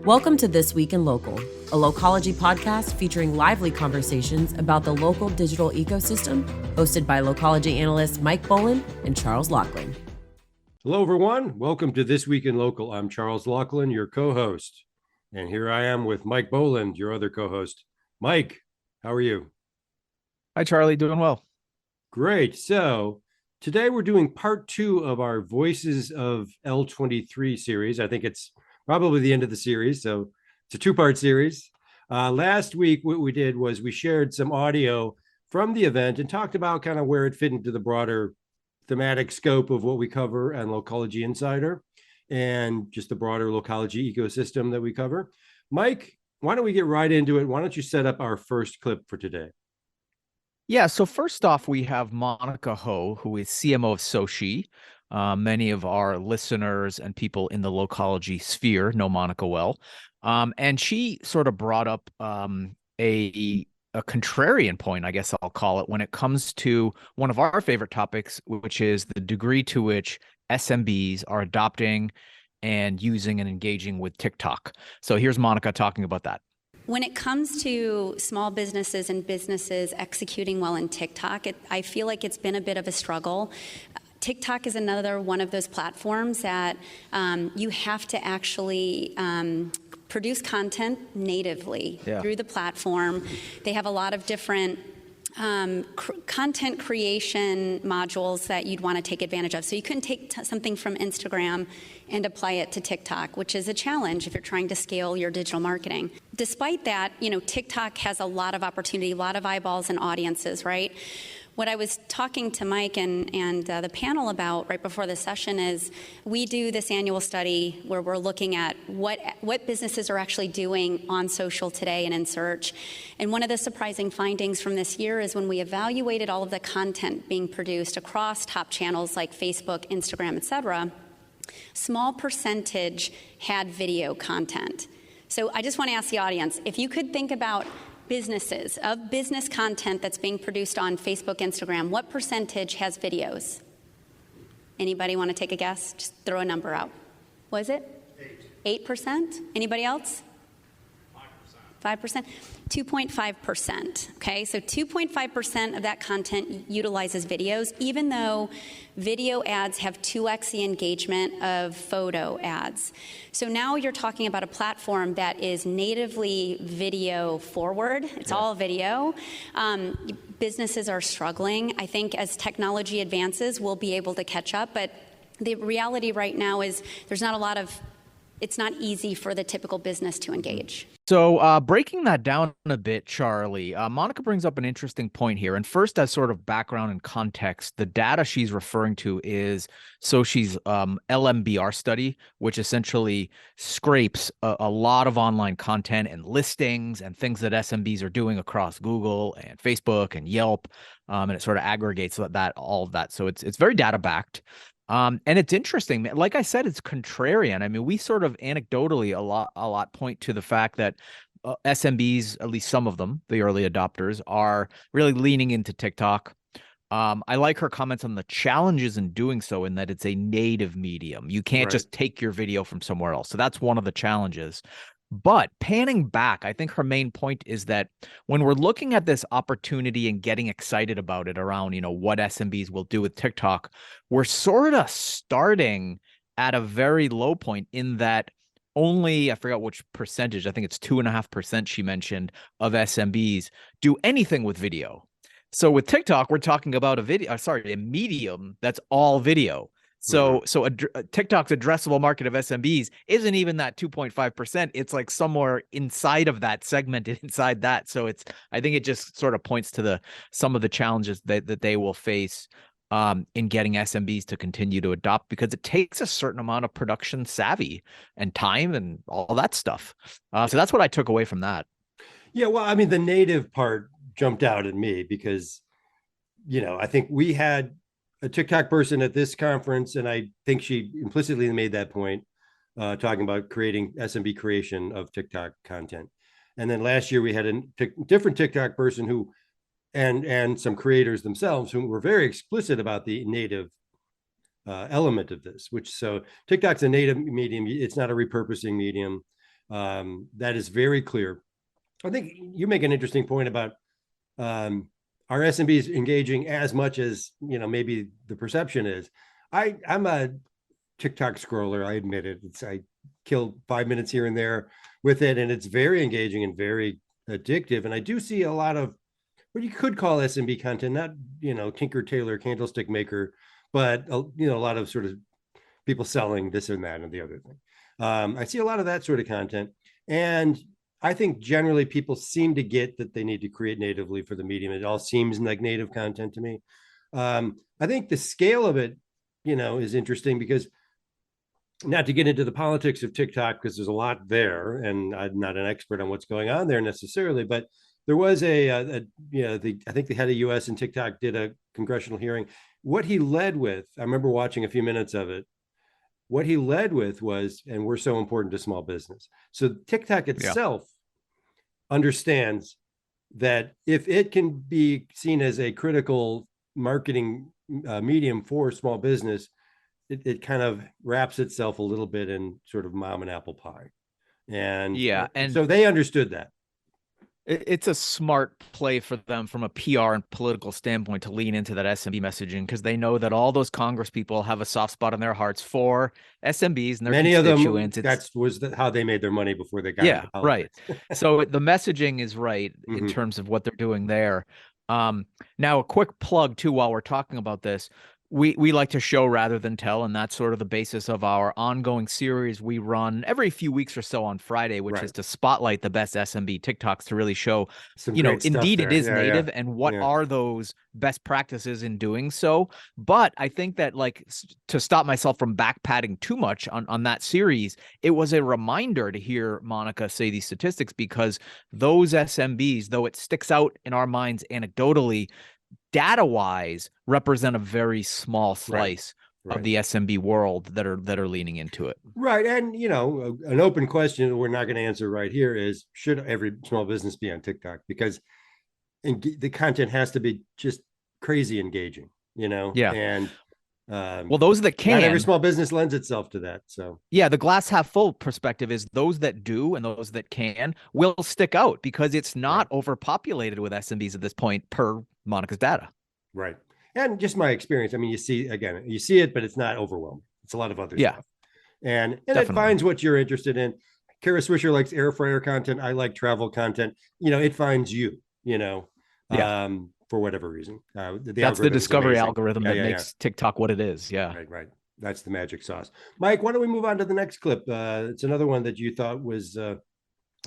Welcome to This Week in Local, a Localogy podcast featuring lively conversations about the local digital ecosystem, hosted by Localogy analysts Mike Boland and Charles Laughlin. Hello, everyone. Welcome to This Week in Local. I'm Charles Laughlin, your co-host. And here I am with Mike Boland, your other co-host. Mike, how are you? Hi, Charlie. Doing well. Great. So today we're doing part 2 of our Voices of L23 series. I think it's probably the end of the series. So it's a 2-part series. Last week, what we did was we shared some audio from the event and talked about kind of where it fit into the broader thematic scope of what we cover and Localogy Insider and just the broader Localogy ecosystem that we cover. Mike, why don't we get right into it? Why don't you set up our first clip for today? Yeah, so first off, we have Monica Ho, who is CMO of Soci. Many of our listeners and people in the Localogy sphere know Monica well. And she sort of brought up a contrarian point, I guess I'll call it, when it comes to one of our favorite topics, which is the degree to which SMBs are adopting and using and engaging with TikTok. So here's Monica talking about that. When it comes to small businesses and businesses executing well in TikTok, I feel like it's been a bit of a struggle. TikTok is another one of those platforms that you have to actually produce content natively through the platform. They have a lot of different content creation modules that you'd want to take advantage of. So you couldn't take something from Instagram and apply it to TikTok, which is a challenge if you're trying to scale your digital marketing. Despite that, TikTok has a lot of opportunity, a lot of eyeballs and audiences, right? What I was talking to Mike and the panel about right before the session is we do this annual study where we're looking at what businesses are actually doing on social today and in search. And one of the surprising findings from this year is when we evaluated all of the content being produced across top channels like Facebook, Instagram, et cetera, small percentage had video content. So I just want to ask the audience, if you could think about businesses, of business content that's being produced on Facebook, Instagram, what percentage has videos? Anybody want to take a guess? Just throw a number out. What is it? 8%? Anybody else? 5%? 2.5%. Okay, so 2.5% of that content utilizes videos, even though video ads have 2x the engagement of photo ads. So now you're talking about a platform that is natively video forward. It's all video. Businesses are struggling. I think as technology advances, we'll be able to catch up. But the reality right now is it's not easy for the typical business to engage. So breaking that down a bit, Charlie, Monica brings up an interesting point here. And first, as sort of background and context, the data she's referring to is Soci's LMBR study, which essentially scrapes a lot of online content and listings and things that SMBs are doing across Google and Facebook and Yelp. And it sort of aggregates all of that. So it's very data backed. And it's interesting, like I said, it's contrarian. I mean, we sort of anecdotally a lot point to the fact that SMBs, at least some of them, the early adopters, are really leaning into TikTok. I like her comments on the challenges in doing so, in that it's a native medium. You can't just take your video from somewhere else. So that's one of the challenges. But panning back, I think her main point is that when we're looking at this opportunity and getting excited about it around, what SMBs will do with TikTok, we're sort of starting at a very low point in that only, I forgot which percentage, I think it's 2.5% she mentioned, of SMBs do anything with video. So with TikTok, we're talking about a medium that's all video. So TikTok's addressable market of SMBs isn't even that 2.5%. It's like somewhere inside of that, segmented inside that. So I think it just sort of points to some of the challenges that they will face in getting SMBs to continue to adopt, because it takes a certain amount of production savvy and time and all that stuff. So that's what I took away from that. Yeah, well, I mean, the native part jumped out at me because, I think we had a TikTok person at this conference, and I think she implicitly made that point, talking about creating SMB creation of TikTok content. And then last year we had a different TikTok person who, and some creators themselves who were very explicit about the native element of this, so TikTok's a native medium. It's not a repurposing medium. That is very clear. I think you make an interesting point about our SMBs engaging as much as, maybe the perception is. I'm a TikTok scroller. I admit it. I kill 5 minutes here and there with it, and it's very engaging and very addictive. And I do see a lot of what you could call SMB content, not, Tinker Tailor candlestick maker, but a lot of sort of people selling this and that and the other thing. I see a lot of that sort of content. And I think generally people seem to get that they need to create natively for the medium. It all seems like native content to me. I think the scale of it, is interesting because, not to get into the politics of TikTok, because there's a lot there, and I'm not an expert on what's going on there necessarily, but there was I think the head of US and TikTok did a congressional hearing. What he led with, I remember watching a few minutes of it. What he led with was, and we're so important to small business. So TikTok itself understands that if it can be seen as a critical marketing medium for small business, it kind of wraps itself a little bit in sort of mom and apple pie. And so they understood that. It's a smart play for them from a PR and political standpoint to lean into that SMB messaging, because they know that all those Congress people have a soft spot in their hearts for SMBs and their Many of them, constituents. how they made their money before they got into politics. Right. So the messaging is right in terms of what they're doing there. Now, a quick plug too, while we're talking about this. We like to show rather than tell, and that's sort of the basis of our ongoing series we run every few weeks or so on Friday, which is to spotlight the best SMB TikToks to really show, indeed it is native and what are those best practices in doing so. But I think that, to stop myself from backpatting too much on that series, it was a reminder to hear Monica say these statistics, because those SMBs, though it sticks out in our minds anecdotally, data-wise represent a very small slice of the SMB world that are leaning into it. Right. And, an open question that we're not going to answer right here is, should every small business be on TikTok? Because the content has to be just crazy engaging, Yeah. And well, those that can. Not every small business lends itself to that. So the glass half full perspective is those that do and those that can will stick out, because it's not overpopulated with SMBs at this point per Monica's data. Right. And just my experience. I mean, you see it, but it's not overwhelming. It's a lot of other stuff. And it finds what you're interested in. Kara Swisher likes air fryer content. I like travel content. It finds you, for whatever reason. That's the discovery algorithm that makes TikTok what it is. Yeah. Right. That's the magic sauce. Mike, why don't we move on to the next clip? It's another one that you thought was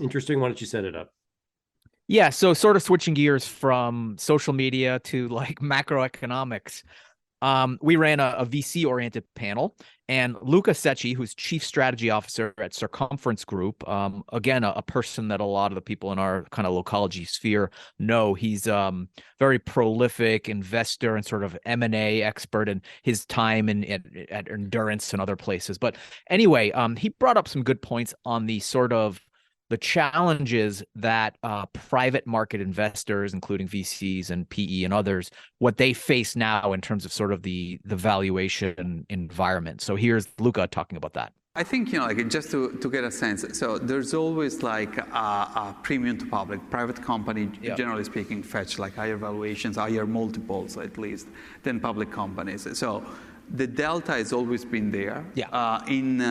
interesting. Why don't you set it up? Yeah, so sort of switching gears from social media to macroeconomics. We ran a VC-oriented panel, and Luca Sechi, who's Chief Strategy Officer at Circumference Group, again, a person that a lot of the people in our kind of Localogy sphere know. He's very prolific investor and sort of M&A expert in his time at Endurance and other places. But anyway, he brought up some good points on the sort of the challenges that private market investors, including VCs and PE and others, what they face now in terms of sort of the valuation environment. So here's Luca talking about that. I think, just to get a sense, so there's always a premium to public. Private company, generally speaking, fetch higher valuations, higher multiples at least, than public companies. So the delta has always been there. Between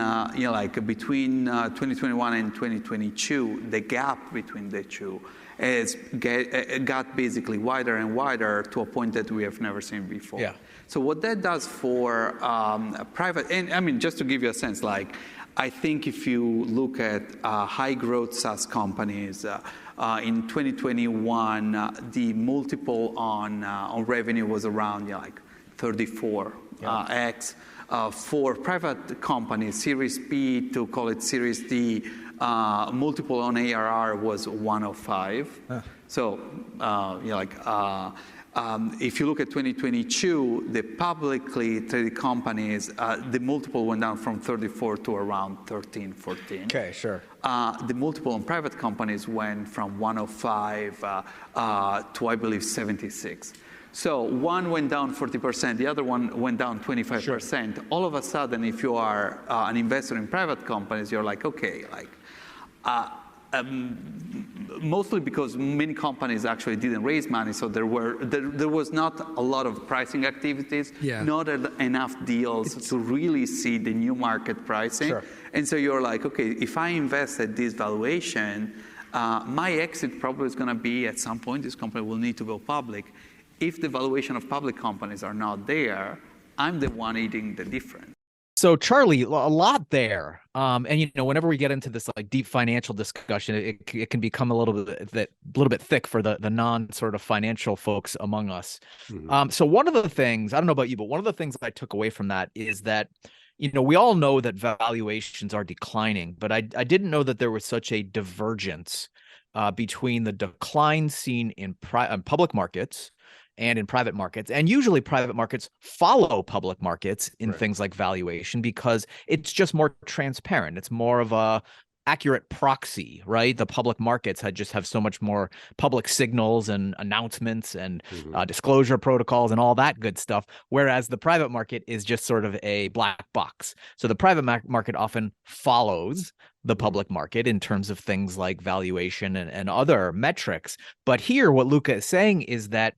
2021 and 2022, the gap between the two has got basically wider and wider to a point that we have never seen before. Yeah. So what that does for private, and I mean, just to give you a sense, I think if you look at high growth SaaS companies, in 2021, the multiple on revenue was around 34 X. For private companies, Series B to call it Series D, multiple on ARR was 105. So, if you look at 2022, the publicly traded companies, the multiple went down from 34 to around 13, 14. Okay, sure. The multiple on private companies went from 105 to, I believe, 76. So one went down 40%, the other one went down 25%. Sure. All of a sudden, if you are an investor in private companies, you're okay, Mostly because many companies actually didn't raise money, so there was not a lot of pricing activities, not enough deals to really see the new market pricing. Sure. And so you're like, okay, if I invest at this valuation, my exit probably is going to be at some point this company will need to go public. If the valuation of public companies are not there, I'm the one eating the difference. So Charlie, a lot there. And whenever we get into this like deep financial discussion, it can become a little bit thick for the non sort of financial folks among us. Mm-hmm. So one of the things, I don't know about you, but one of the things I took away from that is that, we all know that valuations are declining, but I didn't know that there was such a divergence between the decline seen in public markets and in private markets. And usually private markets follow public markets in things like valuation because it's just more transparent. It's more of a accurate proxy, right? The public markets just have so much more public signals and announcements and disclosure protocols and all that good stuff, whereas the private market is just sort of a black box. So the private market often follows the public market in terms of things like valuation and other metrics. But here, what Luca is saying is that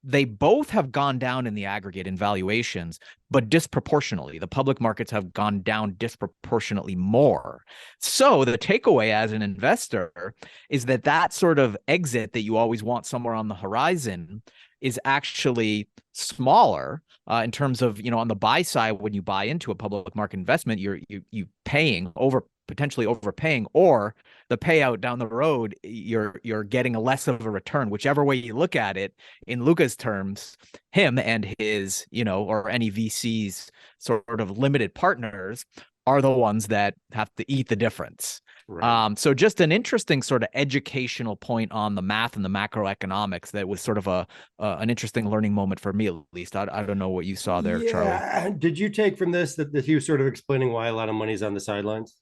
they both have gone down in the aggregate in valuations, but disproportionately. The public markets have gone down disproportionately more. So the takeaway as an investor is that sort of exit that you always want somewhere on the horizon is actually smaller in terms of, on the buy side, when you buy into a public market investment, you're potentially overpaying, or the payout down the road, you're getting a less of a return, whichever way you look at it. In Luca's terms, him and his, or any VC's sort of limited partners are the ones that have to eat the difference. Right. So just an interesting sort of educational point on the math and the macroeconomics that was sort of an interesting learning moment for me, at least. I don't know what you saw there, Charlie. Did you take from this that he was sort of explaining why a lot of money's on the sidelines?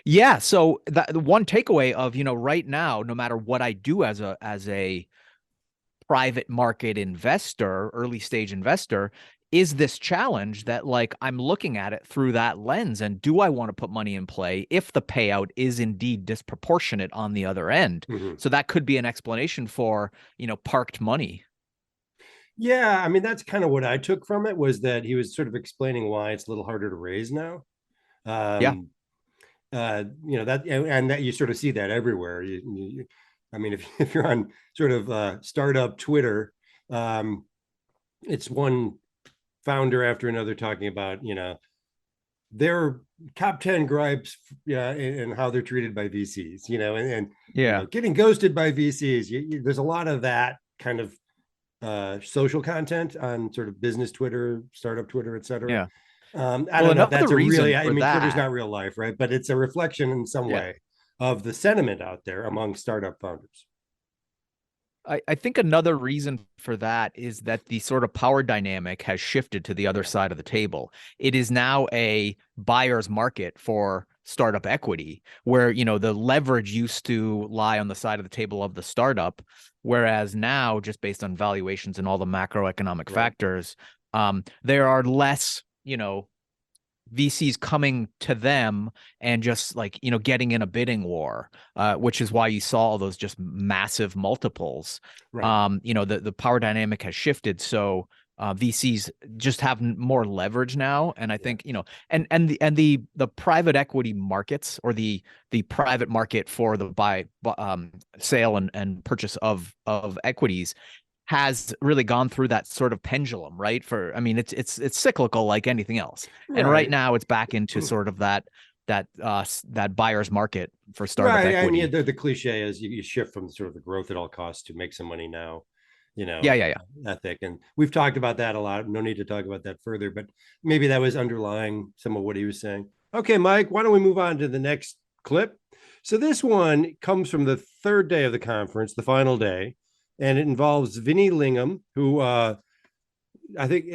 Yeah. So the one takeaway of, right now, no matter what I do as a private market investor, early stage investor, is this challenge that like I'm looking at it through that lens. And do I want to put money in play if the payout is indeed disproportionate on the other end? Mm-hmm. So that could be an explanation for, parked money. Yeah. I mean, that's kind of what I took from it, was that he was sort of explaining why it's a little harder to raise now. That, and that you sort of see that everywhere. I mean, if you're on sort of startup Twitter, it's one founder after another talking about, their top 10 gripes, and how they're treated by VCs, and getting ghosted by VCs. There's a lot of that kind of social content on sort of business Twitter, startup Twitter, et cetera. Yeah. I don't know if that's Twitter's not real life, right? But it's a reflection in some way of the sentiment out there among startup founders. I think another reason for that is that the sort of power dynamic has shifted to the other side of the table. It is now a buyer's market for startup equity, where, the leverage used to lie on the side of the table of the startup, whereas now, just based on valuations and all the macroeconomic factors, there are less VCs coming to them and just like, getting in a bidding war, which is why you saw all those just massive multiples. Right. The power dynamic has shifted. So VCs just have more leverage now. And I think, and the private equity markets, or the private market for the sale and purchase of equities, has really gone through that sort of pendulum, right? It's cyclical like anything else. Right. And right now it's back into sort of that buyer's market for startup equity. And the cliche is you shift from sort of the growth at all costs to make some money now, ethic. And we've talked about that a lot. No need to talk about that further, but maybe that was underlying some of what he was saying. Okay, Mike, why don't we move on to the next clip? So this one comes from the third day of the conference, the final day. And it involves Vinny Lingham, who I think,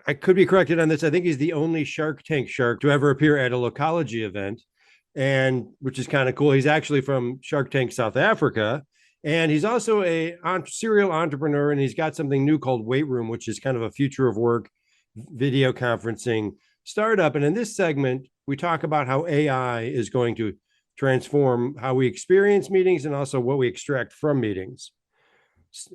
I could be corrected on this, I think he's the only Shark Tank shark to ever appear at a Localogy event, and which is kind of cool. He's actually from Shark Tank South Africa, and he's also a serial entrepreneur, and he's got something new called Waitroom, which is kind of a future of work video conferencing startup. And in this segment, we talk about how AI is going to transform how we experience meetings and also what we extract from meetings,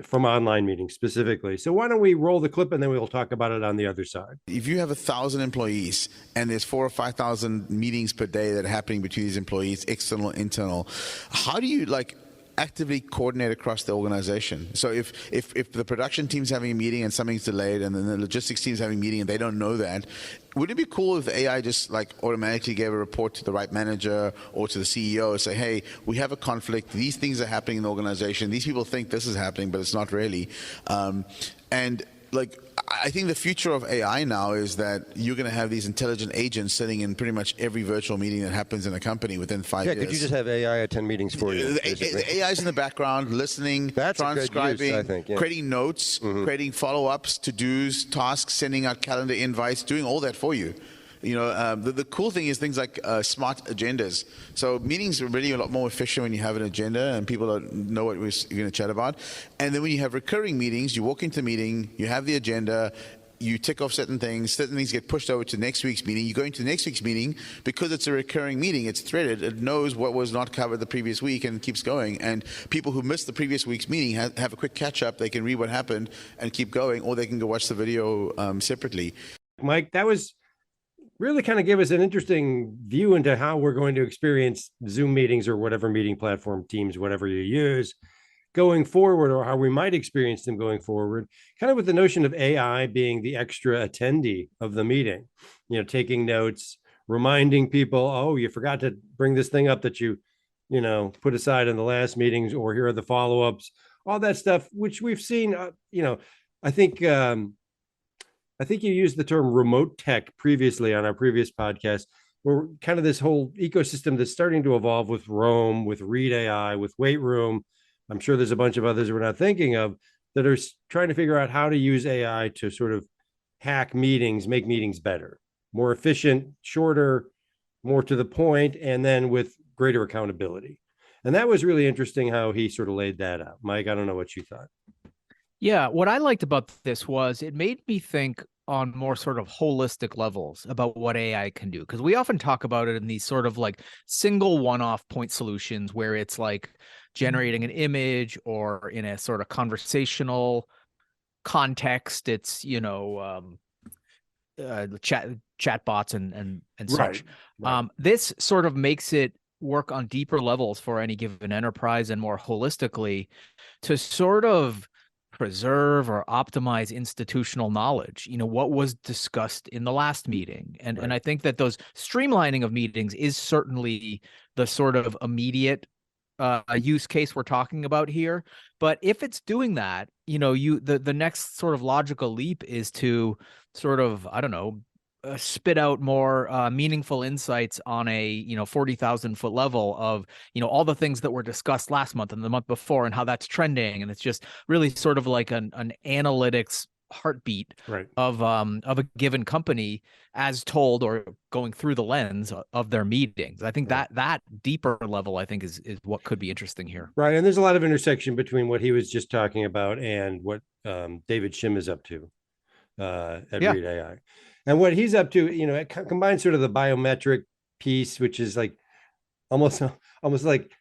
from online meetings specifically. So why don't we roll the clip and then we'll talk about it on the other side. If you have 1,000 employees and there's 4,000 or 5,000 meetings per day that are happening between these employees, external, internal, how do you actively coordinate across the organization? So if the production team's having a meeting and something's delayed, and then the logistics team's having a meeting and they don't know that, would it be cool if the AI just automatically gave a report to the right manager or to the CEO and say, hey, we have a conflict, these things are happening in the organization, these people think this is happening, but it's not really. I think the future of AI now is that you're going to have these intelligent agents sitting in pretty much every virtual meeting that happens in a company within 5 years. Yeah, could you just have AI attend meetings for you? The AI's in the background, listening, transcribing, I think, creating notes, creating follow-ups, to-dos, tasks, sending out calendar invites, doing all that for you. The cool thing is things like smart agendas. So meetings are really a lot more efficient when you have an agenda and people know what you're going to chat about. And then when you have recurring meetings, you walk into the meeting, you have the agenda, you tick off certain things get pushed over to next week's meeting. You go into next week's meeting because it's a recurring meeting. It's threaded. It knows what was not covered the previous week and keeps going. And people who missed the previous week's meeting have a quick catch up. They can read what happened and keep going, or they can go watch the video separately. Mike, that was really kind of give us an interesting view into how we're going to experience Zoom meetings or whatever meeting platform, Teams, whatever you use, going forward, or how we might experience them going forward, kind of with the notion of AI being the extra attendee of the meeting, taking notes, reminding people, oh, you forgot to bring this thing up that you put aside in the last meetings, or here are the follow-ups, all that stuff, which we've seen, I think you used the term remote tech previously on our previous podcast, where kind of this whole ecosystem that's starting to evolve with Roam, with Read AI, with Waitroom. I'm sure there's a bunch of others we're not thinking of that are trying to figure out how to use AI to sort of hack meetings, make meetings better, more efficient, shorter, more to the point, and then with greater accountability. And that was really interesting how he sort of laid that out. Mike, I don't know what you thought. Yeah, what I liked about this was it made me think on more sort of holistic levels about what AI can do. Because we often talk about it in these sort of single one-off point solutions where it's generating an image, or in a sort of conversational context, it's, chat bots and such. Right. This sort of makes it work on deeper levels for any given enterprise and more holistically to sort of preserve or optimize institutional knowledge, what was discussed in the last meeting. And I think that those streamlining of meetings is certainly the sort of immediate use case we're talking about here. But if it's doing that, the next sort of logical leap is to sort of, spit out more meaningful insights on a 40,000-foot level of all the things that were discussed last month and the month before and how that's trending, and it's just really sort of like an analytics heartbeat of a given company as told or going through the lens of their meetings. I think that deeper level I think is what could be interesting here. Right, and there's a lot of intersection between what he was just talking about and what David Shim is up to at Read AI. And what he's up to, it combines sort of the biometric piece, which is almost like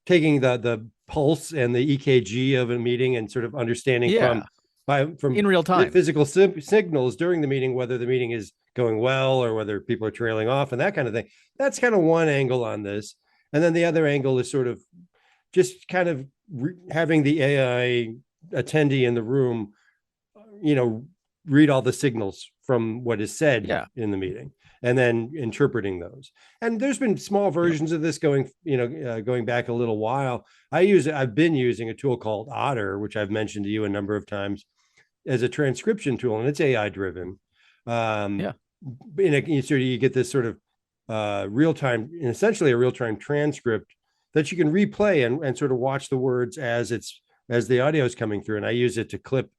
taking the pulse and the EKG of a meeting and sort of understanding from in real time physical signals during the meeting, whether the meeting is going well or whether people are trailing off and that kind of thing. That's kind of one angle on this. And then the other angle is sort of just kind of having the AI attendee in the room, read all the signals from what is said in the meeting and then interpreting those. And there's been small versions of this going back a little while. I've been using a tool called Otter, which I've mentioned to you a number of times, as a transcription tool, and it's AI driven. So you get this sort of real-time, essentially a real-time transcript that you can replay and sort of watch the words as the audio is coming through. And I use it to clip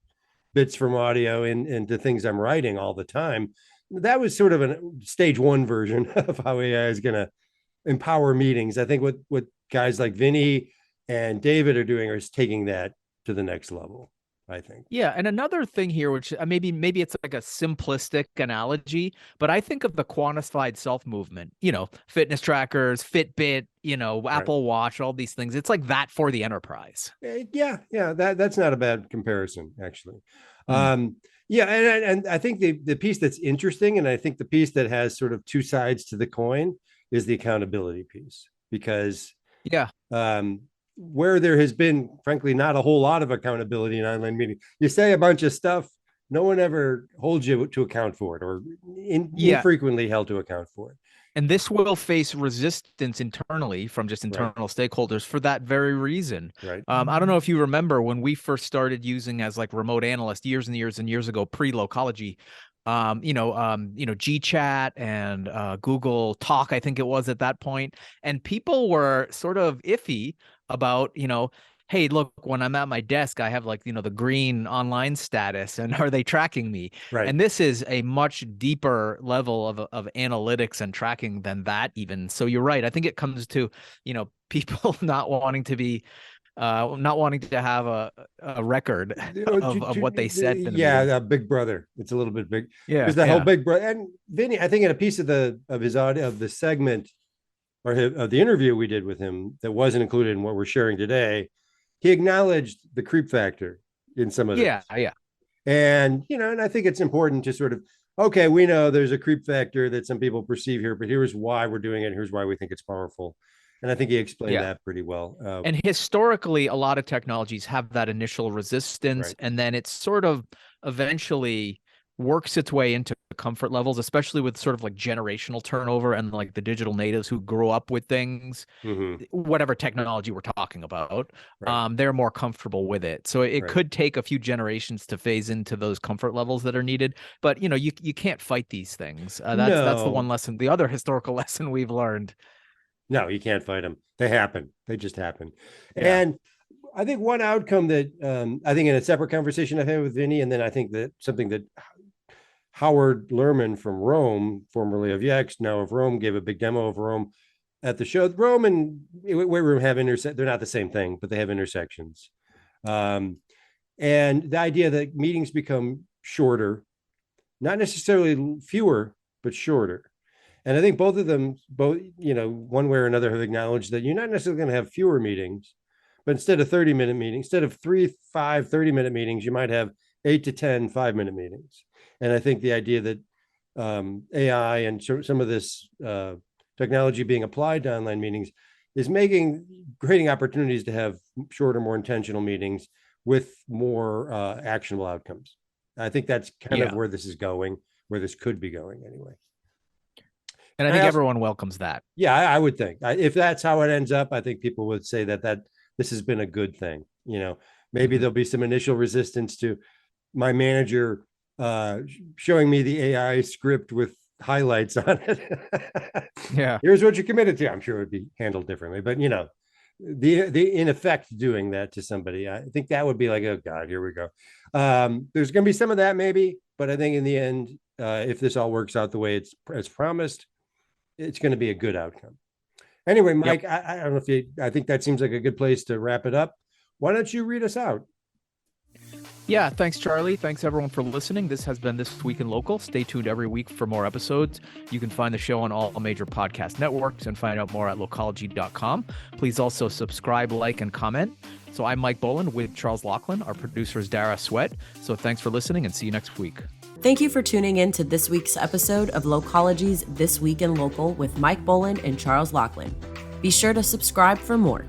bits from audio into things I'm writing all the time. That was sort of a stage one version of how AI is going to empower meetings. I think what guys like Vinny and David are doing is taking that to the next level. I think. Yeah, and another thing here, which maybe it's like a simplistic analogy, but I think of the quantified self movement, fitness trackers, Fitbit, Apple Watch, all these things. It's like that for the enterprise. Yeah, that's not a bad comparison, actually. Yeah, and I think the piece that's interesting, and I think the piece that has sort of two sides to the coin, is the accountability piece, because where there has been, frankly, not a whole lot of accountability in online meetings. You say a bunch of stuff, no one ever holds you to account for it, or infrequently held to account for it. And this will face resistance internally from just internal stakeholders for that very reason. Right. I don't know if you remember when we first started using as like remote analyst years and years and years ago, pre-Localogy, GChat and Google Talk, I think it was at that point. And people were sort of iffy about, hey, look, when I'm at my desk, I have like, the green online status, and are they tracking me? Right. And this is a much deeper level of analytics and tracking than that even. So you're right. I think it comes to, people not wanting to be not wanting to have a record of what they said. Yeah, Big Brother. It's a little bit big. Yeah, because the whole Big Brother. And Vinny, I think in a piece of his audio of the segment or of the interview we did with him that wasn't included in what we're sharing today, he acknowledged the creep factor in some of this. Yeah. And and I think it's important to sort of, okay, we know there's a creep factor that some people perceive here, but here's why we're doing it. Here's why we think it's powerful. And I think he explained that pretty well. And historically, a lot of technologies have that initial resistance, and then it sort of eventually works its way into comfort levels, especially with sort of like generational turnover and like the digital natives who grew up with things, whatever technology we're talking about, they're more comfortable with it. So it could take a few generations to phase into those comfort levels that are needed. But, you can't fight these things. That's the one lesson, the other historical lesson we've learned. No, you can't fight them. They happen. They just happen. Yeah. And I think one outcome that I think in a separate conversation I had with Vinny, and then I think that something that Howard Lerman from Rome, formerly of Yext, now of Rome, gave a big demo of Rome at the show. Rome and Waitroom have they're not the same thing, but they have intersections. And the idea that meetings become shorter, not necessarily fewer, but shorter. And I think both of them, one way or another, have acknowledged that you're not necessarily going to have fewer meetings, but instead of 30-minute meetings, instead of 30-minute meetings, you might have 8 to 10 5-minute meetings. And I think the idea that AI and some of this technology being applied to online meetings is creating opportunities to have shorter, more intentional meetings with more actionable outcomes. I think that's kind of where this is going, where this could be going anyway. And I think everyone welcomes that. Yeah, I would think. If that's how it ends up, I think people would say that this has been a good thing. Maybe there'll be some initial resistance to my manager showing me the AI script with highlights on it. Yeah. Here's what you're committed to. I'm sure it would be handled differently. But, the in effect doing that to somebody, I think that would be like, oh, God, here we go. There's going to be some of that maybe. But I think in the end, if this all works out the way it's promised, it's going to be a good outcome. Anyway, Mike, I don't know I think that seems like a good place to wrap it up. Why don't you read us out? Yeah, thanks, Charlie. Thanks, everyone, for listening. This has been This Week in Local. Stay tuned every week for more episodes. You can find the show on all major podcast networks and find out more at localogy.com. Please also subscribe, like, and comment. So I'm Mike Boland with Charles Laughlin. Our producer is Dara Sweat. So thanks for listening and see you next week. Thank you for tuning in to this week's episode of Localogy's This Week in Local with Mike Boland and Charles Laughlin. Be sure to subscribe for more.